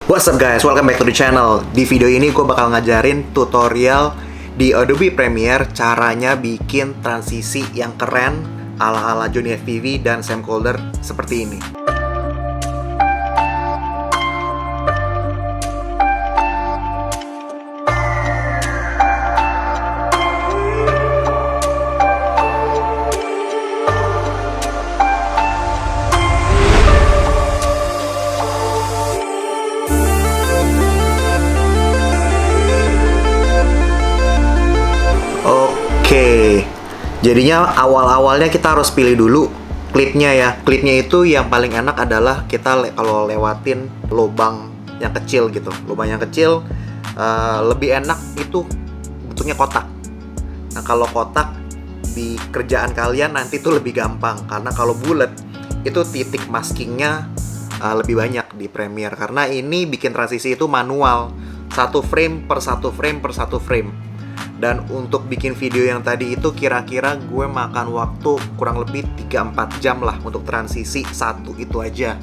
What's up guys, welcome back to the channel. Di video ini gue bakal ngajarin tutorial di Adobe Premiere caranya bikin transisi yang keren ala-ala Johnny FPV dan Sam Kolder seperti ini. Oke, jadinya awal-awalnya kita harus pilih dulu klipnya ya. Klipnya itu yang paling enak adalah kita kalau lewatin lubang yang kecil gitu. Lubang yang kecil lebih enak itu bentuknya kotak. Nah kalau kotak di kerjaan kalian nanti tuh lebih gampang, karena kalau bulat itu titik maskingnya lebih banyak di Premiere, karena ini bikin transisi itu manual, satu frame per satu frame per satu frame. Dan untuk bikin video yang tadi itu kira-kira gue makan waktu kurang lebih 3-4 jam lah untuk transisi satu itu aja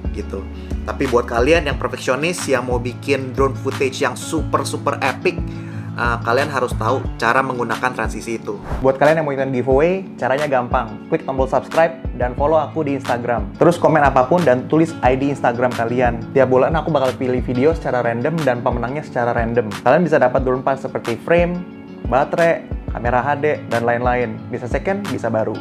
gitu. Tapi buat kalian yang perfeksionis yang mau bikin drone footage yang super epic, kalian harus tahu cara menggunakan transisi itu. Buat kalian yang mau ikutan giveaway, caranya gampang. Klik tombol subscribe dan follow aku di Instagram. Terus komen apapun dan tulis ID Instagram kalian. Tiap bulan aku bakal pilih video secara random dan pemenangnya secara random. Kalian bisa dapat drone pas seperti frame, baterai, kamera HD, dan lain-lain. Bisa second, bisa baru.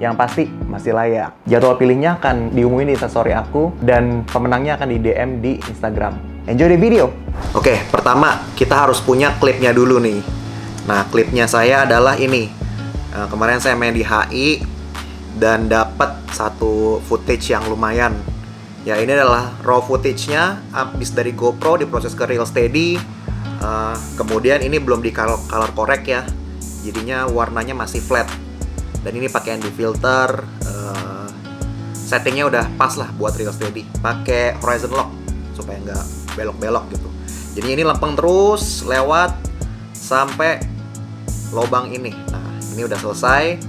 Yang pasti masih layak. Jadwal pilihnya akan diumumin di instastory aku dan pemenangnya akan di DM di Instagram. Enjoy the video! Oke, pertama kita harus punya klipnya dulu nih. Nah, klipnya saya adalah ini. Kemarin saya main di HI dan dapat satu footage yang lumayan. Ya, ini adalah raw footage-nya habis dari GoPro diproses ke Real Steady. Kemudian ini belum di color correct ya, jadinya warnanya masih flat. Dan ini pakai ND filter, settingnya udah pas lah buat Real Steady. Pakai horizon lock supaya nggak belok-belok gitu. Jadi ini lempeng terus lewat sampai lubang ini. Nah ini udah selesai.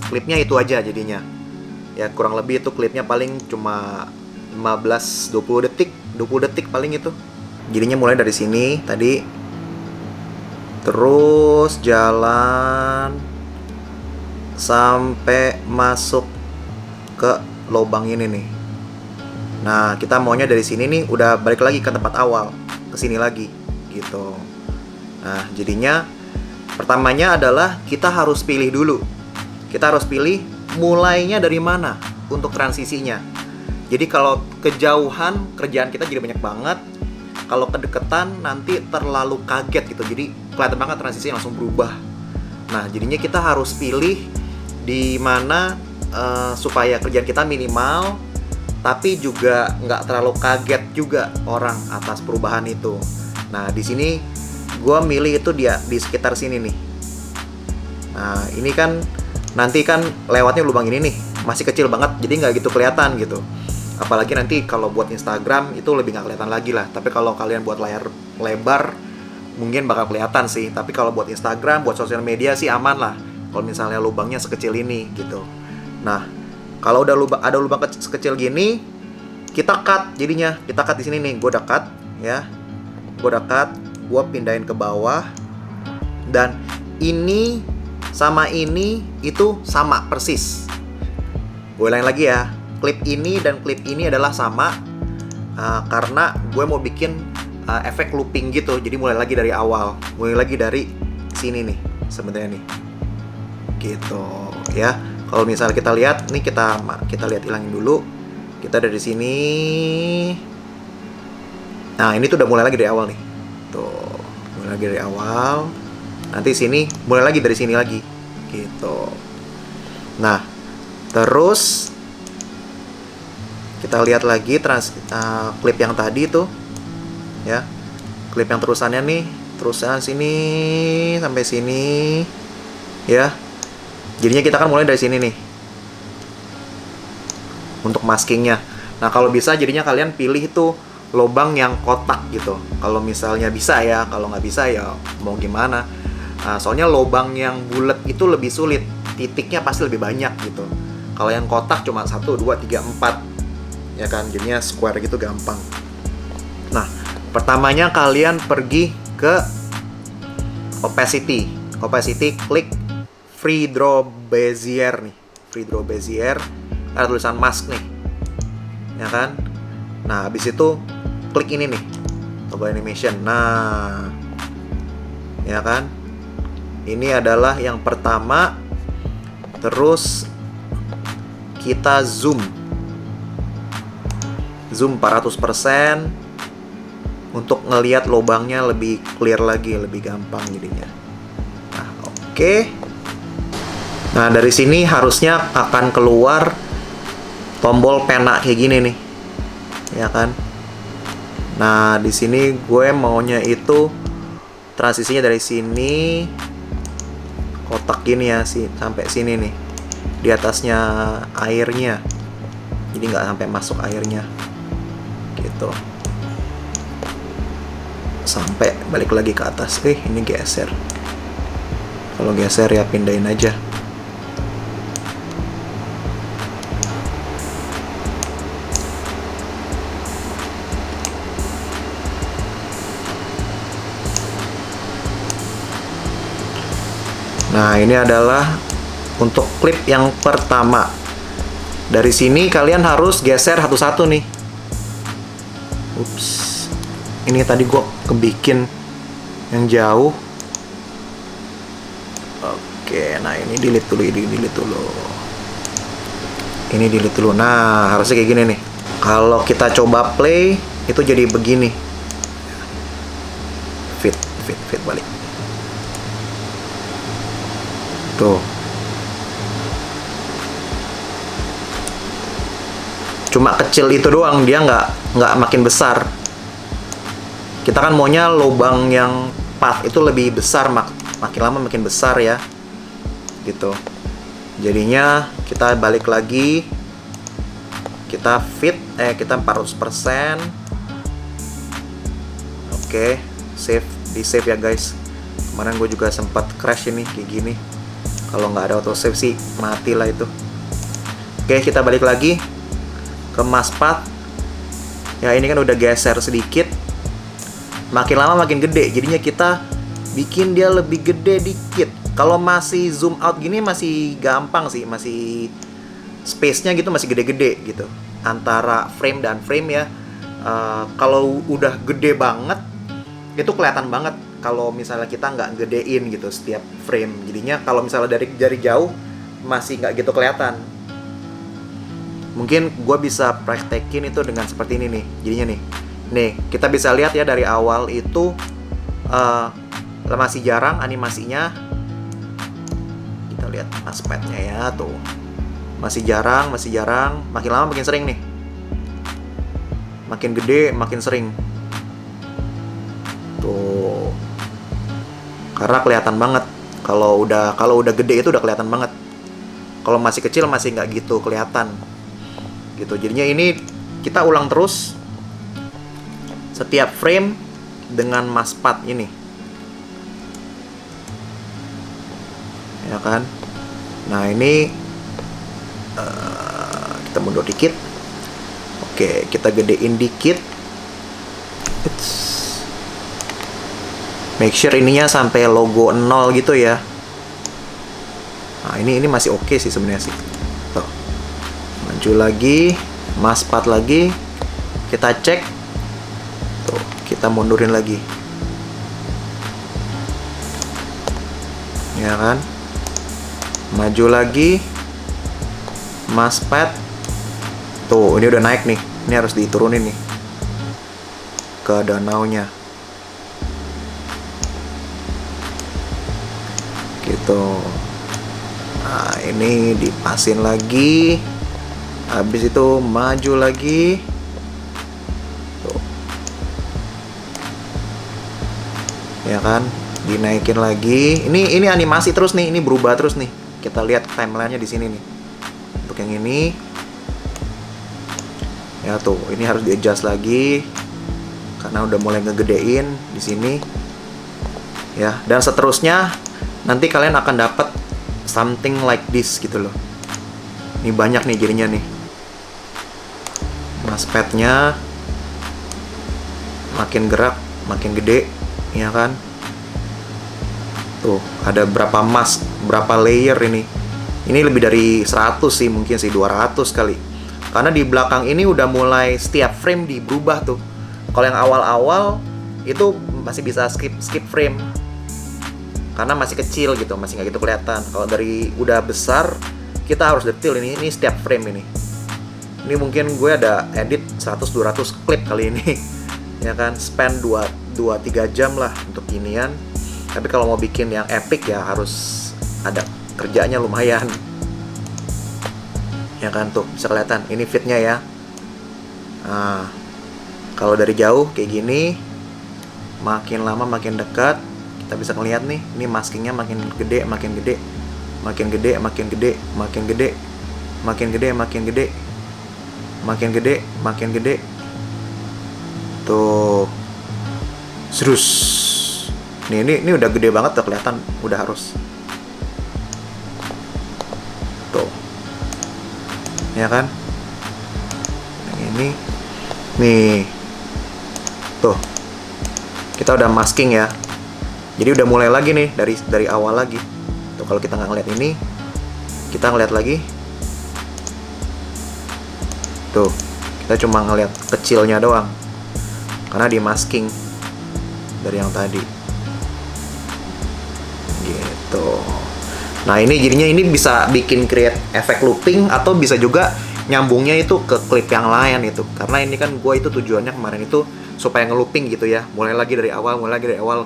Klipnya itu aja jadinya. Ya kurang lebih itu klipnya paling cuma 15-20 detik, 20 detik paling itu. Jadinya mulai dari sini tadi, terus jalan sampai masuk ke lubang ini nih. Nah kita maunya dari sini nih udah balik lagi ke tempat awal, ke sini lagi gitu. Nah jadinya pertamanya adalah kita harus pilih dulu. Kita harus pilih mulainya dari mana untuk transisinya. Jadi kalau kejauhan kerjaan kita jadi banyak banget. Kalau kedeketan nanti terlalu kaget gitu, jadi kelihatan banget transisinya langsung berubah. Nah jadinya kita harus pilih di mana supaya kerjaan kita minimal, tapi juga nggak terlalu kaget juga orang atas perubahan itu. Nah di sini gue milih itu di sekitar sini nih. Nah ini kan nanti kan lewatnya lubang ini nih, masih kecil banget, jadi nggak gitu kelihatan gitu. Apalagi nanti kalau buat Instagram itu lebih nggak kelihatan lagi lah. Tapi kalau kalian buat layar lebar mungkin bakal kelihatan sih. Tapi kalau buat Instagram, buat sosial media sih aman lah. Kalau misalnya lubangnya sekecil ini gitu. Nah, kalau udah ada lubang sekecil gini, kita cut jadinya. Kita cut di sini nih. Gue udah cut ya. Gue udah cut. Gue pindahin ke bawah. Dan ini sama ini itu sama persis. Gue ulangi lagi ya. Klip ini dan klip ini adalah sama karena gue mau bikin efek looping gitu. Jadi mulai lagi dari awal, mulai lagi dari sini nih sebenarnya nih gitu ya. Kalau misalnya kita lihat nih, kita lihat hilangin dulu. Kita dari sini. Nah ini tuh udah mulai lagi dari awal nih. Tuh mulai lagi dari awal. Nanti sini mulai lagi dari sini lagi gitu. Nah terus kita lihat lagi klip yang tadi tuh ya, klip yang terusannya nih, terusan sini sampai sini ya. Jadinya kita kan mulai dari sini nih untuk maskingnya. Nah kalau bisa jadinya kalian pilih itu lubang yang kotak gitu, kalau misalnya bisa ya. Kalau nggak bisa ya mau gimana. Soalnya lubang yang bulat itu lebih sulit, titiknya pasti lebih banyak gitu. Kalau yang kotak cuma 1, 2, 3, 4 ya kan, jadinya square gitu gampang. Nah, pertamanya kalian pergi ke opacity. Opacity, klik free draw bezier nih. Free draw bezier, ada tulisan mask nih. Ya kan? Nah, habis itu klik ini nih. Toggle animation. Nah, ya kan? Ini adalah yang pertama. Terus kita zoom 400% untuk ngelihat lubangnya lebih clear lagi, lebih gampang jadinya. Nah, oke. Nah, dari sini harusnya akan keluar tombol pena kayak gini nih. Ya kan? Nah, di sini gue maunya itu transisinya dari sini kotak gini ya sih sampai sini nih. Di atasnya airnya. Jadi nggak sampai masuk airnya. Gitu. Sampai balik lagi ke atas. Ini geser. Kalau geser ya pindahin aja. Nah, ini adalah untuk klip yang pertama. Dari sini kalian harus geser satu-satu nih. Ups. Ini tadi gue kebikin yang jauh. Oke, nah ini delete dulu, ini delete dulu. Ini delete dulu. Nah, harusnya kayak gini nih. Kalau kita coba play, itu jadi begini. Fit balik. Tuh. Cuma kecil itu doang, dia nggak makin besar. Kita kan maunya lubang yang path itu lebih besar, makin lama makin besar ya. Gitu. Jadinya kita balik lagi. Kita kita 400%. Oke, di save ya guys. Kemarin gue juga sempat crash ini kayak gini. Kalau nggak ada autosave sih mati lah itu. Oke, kita balik lagi ke mask path. Ya, ini kan udah geser sedikit. Makin lama makin gede. Jadinya kita bikin dia lebih gede dikit. Kalau masih zoom out gini masih gampang sih, masih space-nya gitu masih gede-gede gitu. Antara frame dan frame ya. Kalau udah gede banget itu kelihatan banget. Kalau misalnya kita nggak gedein gitu setiap frame, jadinya kalau misalnya dari jauh masih nggak gitu kelihatan. Mungkin gue bisa praktekin itu dengan seperti ini nih. Jadinya nih kita bisa lihat ya dari awal itu masih jarang animasinya. Kita lihat aspeknya ya tuh, masih jarang. Makin lama makin sering nih, makin gede makin sering. Tuh. Karena kelihatan banget. Kalau udah gede itu udah kelihatan banget. Kalau masih kecil masih nggak gitu kelihatan. Gitu. Jadinya ini kita ulang terus setiap frame dengan mask path ini. Ya kan? Nah, ini kita mundur dikit. Oke, kita gedein dikit. Make sure ininya sampai logo 0 gitu ya. Nah, ini masih oke sih sebenarnya sih. Tuh. Maju lagi, mask path lagi. Kita cek. Tuh, kita mundurin lagi. Ya kan? Maju lagi. Mask path. Tuh, ini udah naik nih. Ini harus diturunin nih ke danaunya. Gitu. Nah, ini dipasin lagi. Habis itu maju lagi. Tuh. Ya kan? Dinaikin lagi. Ini animasi terus nih, ini berubah terus nih. Kita lihat timelinenya di sini nih. Untuk yang ini. Ya tuh, ini harus di-adjust lagi. Karena udah mulai ngegedein di sini. Ya, dan seterusnya nanti kalian akan dapat something like this gitu loh. Ini banyak nih jadinya nih. Mask path-nya. makin gerak makin gede, ya kan? Tuh, ada berapa mask, berapa layer ini. Ini lebih dari 100 sih, mungkin sih 200 kali. Karena di belakang ini udah mulai setiap frame berubah tuh. Kalau yang awal-awal itu masih bisa skip frame. Karena masih kecil gitu, masih nggak gitu kelihatan. Kalau dari udah besar, kita harus detail ini setiap frame ini. Ini mungkin gue ada edit 100-200 klip kali ini. Ya kan, spend 2-3 jam lah untuk ginian. Tapi kalau mau bikin yang epic ya harus ada kerjanya lumayan. Ya kan, tuh bisa kelihatan ini fitnya ya. Nah, kalau dari jauh kayak gini, makin lama makin dekat kita bisa ngeliat nih, ini maskingnya makin gede, makin gede, makin gede, makin gede, makin gede, makin gede, makin gede, makin gede, makin gede. Tuh, serus. Ini udah gede banget tuh, kelihatan udah harus. Tuh, ya kan? Yang ini, nih, tuh, kita udah masking ya. Jadi udah mulai lagi nih dari awal lagi. Tuh, kalau kita nggak ngeliat ini, kita ngeliat lagi. Tuh, kita cuma ngeliat kecilnya doang. Karena di masking dari yang tadi. Gitu. Nah, ini jadinya ini bisa bikin create efek looping atau bisa juga nyambungnya itu ke klip yang lain itu. Karena ini kan gue itu tujuannya kemarin itu supaya ngelooping gitu ya, mulai lagi dari awal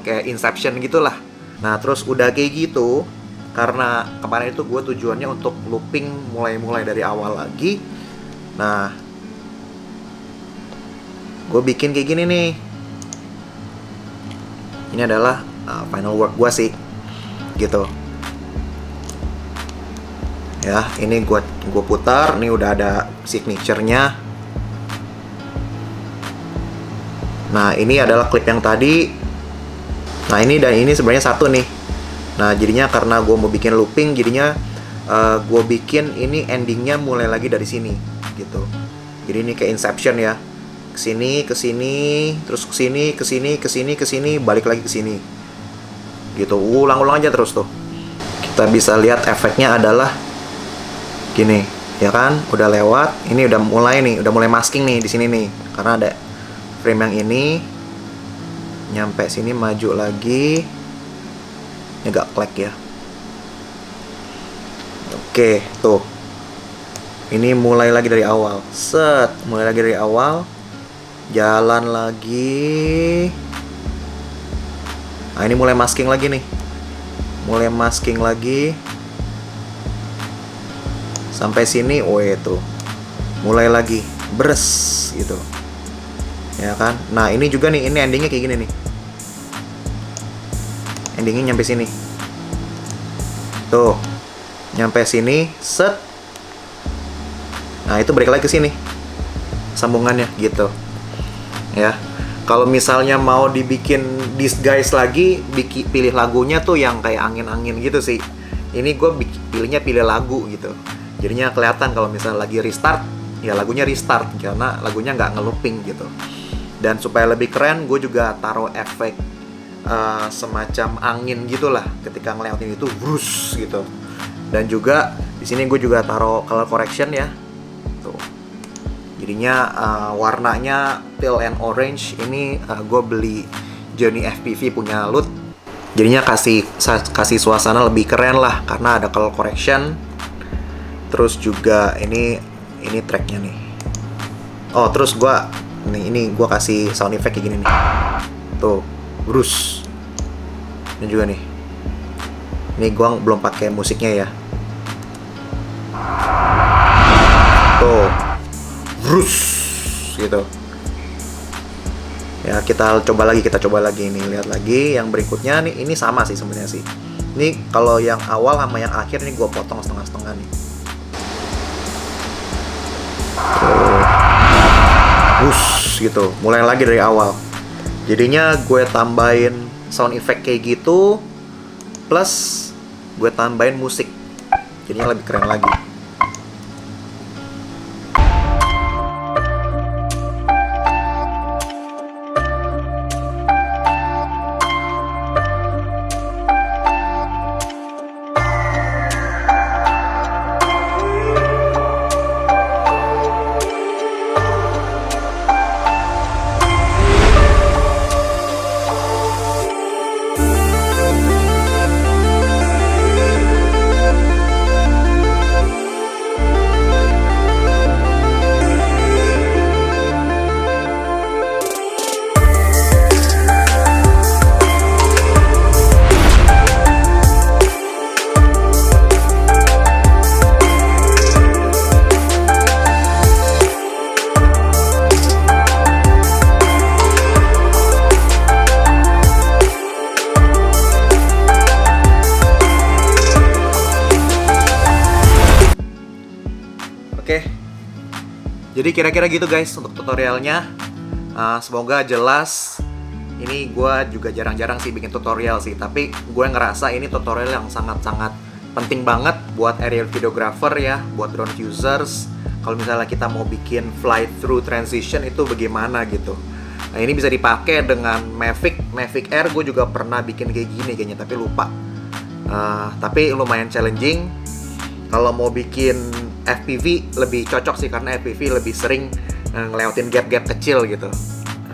kayak Inception gitulah. Nah, terus udah kayak gitu, karena kemarin itu gue tujuannya untuk looping mulai dari awal lagi. Nah, gue bikin kayak gini nih. Ini adalah final work gue sih, gitu. Ya, ini gue putar, ini udah ada signature-nya. Nah, ini adalah klip yang tadi. Nah, ini dan ini sebenarnya satu nih. Nah, jadinya karena gue mau bikin looping, jadinya gue bikin ini endingnya mulai lagi dari sini, gitu. Jadi ini kayak Inception ya. Kesini, terus kesini, balik lagi ke sini. Gitu, ulang-ulang aja terus tuh. Kita bisa lihat efeknya adalah gini, ya kan? Udah lewat, ini udah mulai nih, udah mulai masking nih di sini nih. Karena ada frame yang ini nyampe sini, maju lagi, ini agak clack ya. Oke, tuh ini mulai lagi dari awal, mulai lagi dari awal, jalan lagi. Nah, ini mulai masking lagi nih, mulai masking lagi sampai sini. Oh, itu mulai lagi beres gitu. Ya kan? Nah, ini juga nih, ini endingnya kayak gini nih. Endingnya nyampe sini. Tuh. Nyampe sini, set. Nah, itu balik lagi ke sini. Sambungannya gitu. Ya. Kalau misalnya mau dibikin disguise lagi, pilih lagunya tuh yang kayak angin-angin gitu sih. Ini gue pilih lagu gitu. Jadinya kelihatan kalau misalnya lagi restart, ya lagunya restart karena lagunya nggak ngelooping gitu. Dan supaya lebih keren, gue juga taruh efek semacam angin gitulah ketika ngelewatin itu, brus gitu. Dan juga di sini gue juga taruh color correction ya. Tuh. Jadinya warnanya teal and orange. Ini gue beli Johnny FPV punya LUT. Jadinya kasih suasana lebih keren lah karena ada color correction. Terus juga ini tracknya nih. Oh, terus ini gue kasih sound effect kayak gini nih. Tuh, brus. Ini juga nih. Ini gue belum pakai musiknya ya. Tuh, brus gitu. Ya, kita coba lagi nih, lihat lagi yang berikutnya nih. Ini sama sih sebenarnya sih. Ini kalau yang awal sama yang akhir ini gue potong setengah-setengah nih. Gitu, mulai lagi dari awal. Jadinya gue tambahin sound effect kayak gitu, plus gue tambahin musik, jadinya lebih keren lagi. Jadi kira-kira gitu guys untuk tutorialnya. Semoga jelas. Ini gue juga jarang-jarang sih bikin tutorial sih, tapi gue ngerasa ini tutorial yang sangat-sangat penting banget buat aerial videographer ya, buat drone users. Kalau misalnya kita mau bikin fly through transition itu bagaimana gitu. Nah ini bisa dipakai dengan Mavic Air. Gue juga pernah bikin kayak gini kayaknya, tapi lupa. Tapi lumayan challenging. Kalau mau bikin FPV lebih cocok sih, karena FPV lebih sering ngelewatin gap-gap kecil gitu.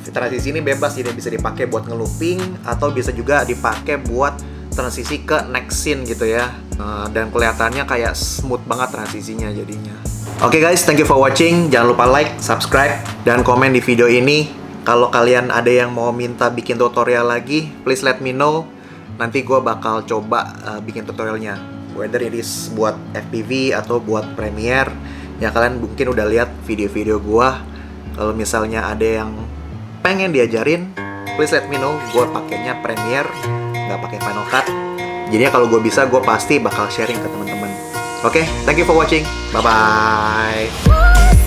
Transisi ini bebas, jadi bisa dipakai buat ngelooping atau bisa juga dipakai buat transisi ke next scene gitu ya. Dan kelihatannya kayak smooth banget transisinya jadinya. Oke guys, thank you for watching. Jangan lupa like, subscribe, dan komen di video ini. Kalau kalian ada yang mau minta bikin tutorial lagi, please let me know. Nanti gue bakal coba bikin tutorialnya, whether it is buat FPV atau buat Premiere. Ya kalian mungkin udah lihat video-video gue. Kalau misalnya ada yang pengen diajarin, please let me know. Gue pakainya Premiere, nggak pakai Final Cut. Jadinya kalau gue bisa, gue pasti bakal sharing ke teman-teman. Oke, thank you for watching. Bye bye.